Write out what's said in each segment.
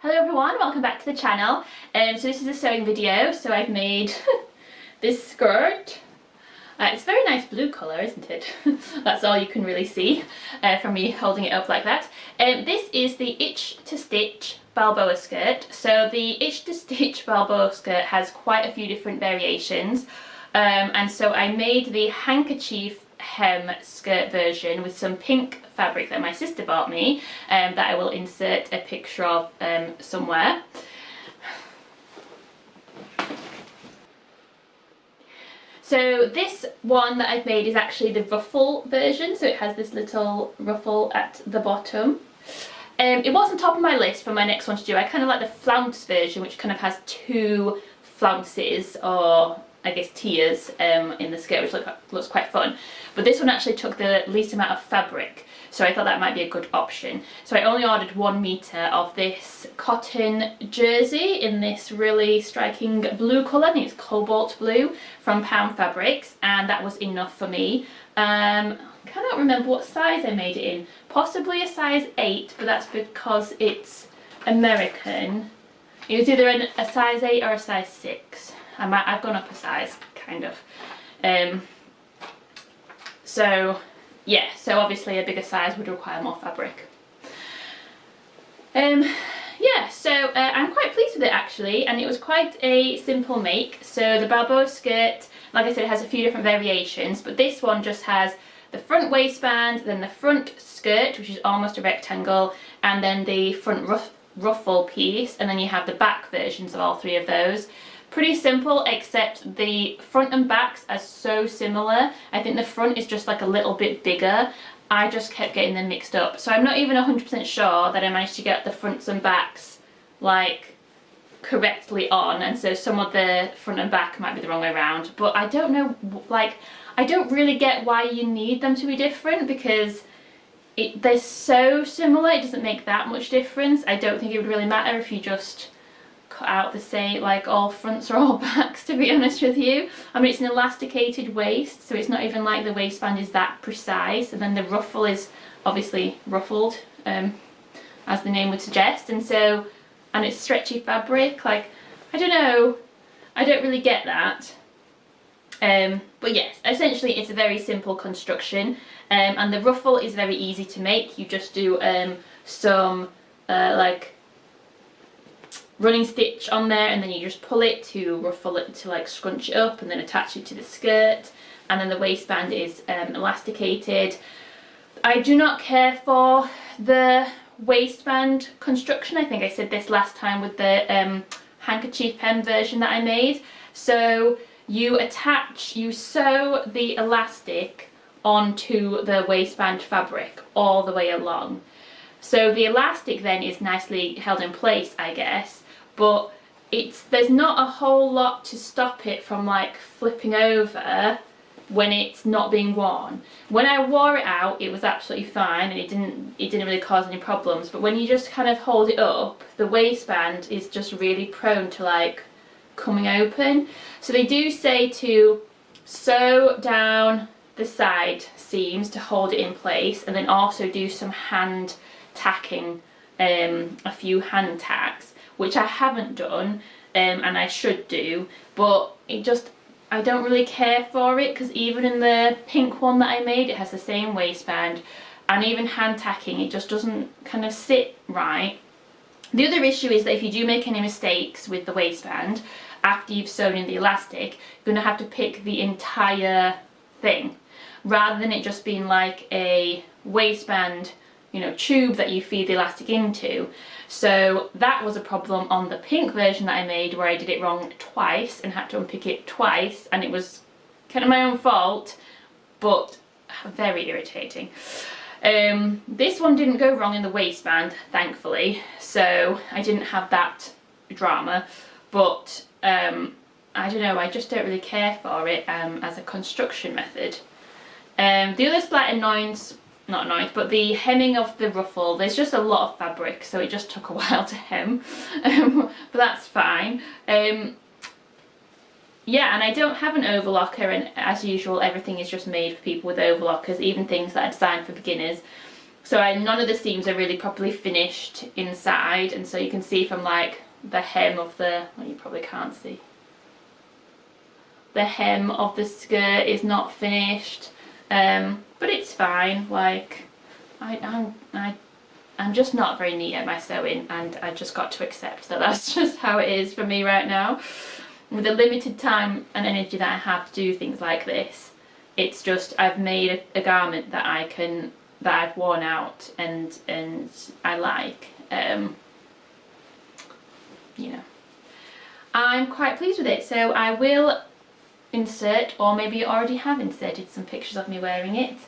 Hello everyone, welcome back to the channel. So this is a sewing video, so I've made this skirt. It's a very nice blue colour, isn't it? That's all you can really see from me holding it up like that. This is the Itch to Stitch Balboa skirt. So the Itch to Stitch Balboa skirt has quite a few different variations. And so I made the handkerchief hem skirt version with some pink fabric that my sister bought me, that I will insert a picture of somewhere. So this one that I've made is actually the ruffle version, so it has this little ruffle at the bottom. It wasn't top of my list for my next one to do. I kind of like the flounce version, which kind of has two flounces, or I guess tiers, in the skirt, which looks quite fun. But this one actually took the least amount of fabric, so I thought that might be a good option. So I only ordered 1 metre of this cotton jersey in this really striking blue colour. I think it's cobalt blue from Pound Fabrics, and that was enough for me. I cannot remember what size I made it in. Possibly a size 8, but that's because it's American. It was either a size 8 or a size 6. I've gone up a size, kind of. So yeah, so obviously a bigger size would require more fabric. Yeah, so I'm quite pleased with it actually, and it was quite a simple make. So the Balboa skirt, like I said, it has a few different variations, but this one just has the front waistband, then the front skirt, which is almost a rectangle, and then the front ruffle piece, and then you have the back versions of all three of those. Pretty simple, except the front and backs are so similar. I think the front is just like a little bit bigger. I just kept getting them mixed up. So I'm not even 100% sure that I managed to get the fronts and backs like correctly on, and so some of the front and back might be the wrong way around. But I don't know, like, I don't really get why you need them to be different, because they're so similar, it doesn't make that much difference. I don't think it would really matter if you just cut out the same, like all fronts or all backs, to be honest with you. I mean, it's an elasticated waist, so it's not even like the waistband is that precise, and then the ruffle is obviously ruffled, as the name would suggest, and it's stretchy fabric. Like, I don't know, I don't really get that. But yes, essentially it's a very simple construction, and the ruffle is very easy to make. You just do some like running stitch on there, and then you just pull it to ruffle it, to like scrunch it up and then attach it to the skirt, and then the waistband is elasticated. I do not care for the waistband construction. I think I said this last time with the handkerchief hem version that I made. So you sew the elastic onto the waistband fabric all the way along. So the elastic then is nicely held in place, I guess, but there's not a whole lot to stop it from like flipping over when it's not being worn. When I wore it out, it was absolutely fine, and it didn't really cause any problems. But when you just kind of hold it up, the waistband is just really prone to like coming open. So they do say to sew down the side seams to hold it in place, and then also do some hand tacking, a few hand tacks, which I haven't done, and I should do, but I don't really care for it, because even in the pink one that I made, it has the same waistband, and even hand tacking, it just doesn't kind of sit right. The other issue is that if you do make any mistakes with the waistband after you've sewn in the elastic, you're going to have to pick the entire thing, rather than it just being like a waistband, you know, tube that you feed the elastic into. So that was a problem on the pink version that I made, where I did it wrong twice and had to unpick it twice, and it was kind of my own fault, but very irritating. This one didn't go wrong in the waistband, thankfully, so I didn't have that drama, but I don't know, I just don't really care for it as a construction method. The other slight annoyance, not annoyance, but the hemming of the ruffle, there's just a lot of fabric, so it just took a while to hem, but that's fine. Yeah, and I don't have an overlocker, and as usual everything is just made for people with overlockers, even things that are designed for beginners. So none of the seams are really properly finished inside, and so you can see from like the hem of the, well, you probably can't see, the hem of the skirt is not finished, but it's fine. Like I'm just not very neat at my sewing, and I just got to accept that that's just how it is for me right now. With the limited time and energy that I have to do things like this, it's just I've made a garment that I've worn out and I like. You know, I'm quite pleased with it, so I will insert, or maybe you already have inserted, some pictures of me wearing it.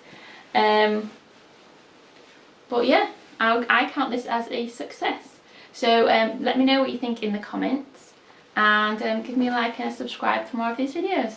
But yeah, I count this as a success. So let me know what you think in the comments, and give me a like and a subscribe for more of these videos.